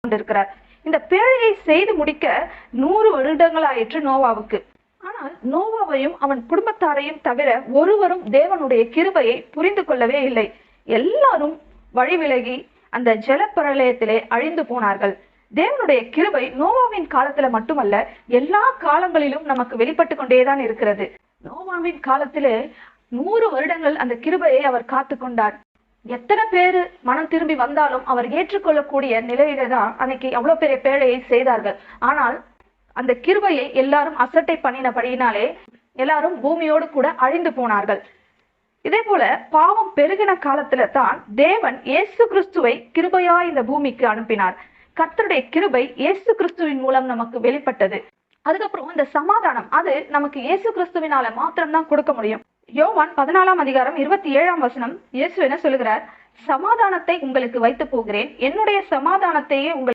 கொண்டிருக்கிறார். இந்த பேழையை செய்து முடிக்க 100 வருடங்கள் ஆயிற்று நோவாவுக்கு. ஆனால் நோவாவையும் அவன் குடும்பத்தாரையும் தவிர ஒருவரும் தேவனுடைய கிருபையை புரிந்து கொள்ளவே இல்லை. எல்லாரும் வழி விலகி அந்த ஜலப்பிரளயத்திலே அழிந்து போனார்கள். தேவனுடைய கிருபை நோவாவின் காலத்துல மட்டுமல்ல, எல்லா காலங்களிலும் நமக்கு வெளிப்பட்டு கொண்டேதான் இருக்கிறது. நோவாவின் காலத்திலே 100 வருடங்கள் அந்த கிருபையை அவர் காத்து கொண்டார். எத்தனை பேரு மனம் திரும்பி வந்தாலும் அவர் ஏற்றுக்கொள்ளக்கூடிய நிலையில தான் அன்னைக்கு அவ்வளவு பெரிய பேழையை செய்தார்கள். ஆனால் அந்த கிருபையை எல்லாரும் அசட்டை பண்ணினபடியினாலே எல்லாரும் பூமியோடு கூட அழிந்து போனார்கள். இதே போல பாவம் பெருகின காலத்துல தான் தேவன் இயேசு கிறிஸ்துவை கிருபையா இந்த பூமிக்கு அனுப்பினார். கர்த்தருடைய கிருபை இயேசு கிறிஸ்துவின் மூலம் நமக்கு வெளிப்பட்டது. அதுக்கப்புறம் இந்த சமாதானம் அது நமக்கு இயேசு கிறிஸ்துவினால மாத்திரம்தான் கொடுக்க முடியும். யோவான் 14ஆம் அதிகாரம் 27ஆம் வசனம் இயேசு என்ன சொல்லுகிறார்? சமாதானத்தை உங்களுக்கு வைத்து போகிறேன், என்னுடைய சமாதானத்தையே உங்களுக்கு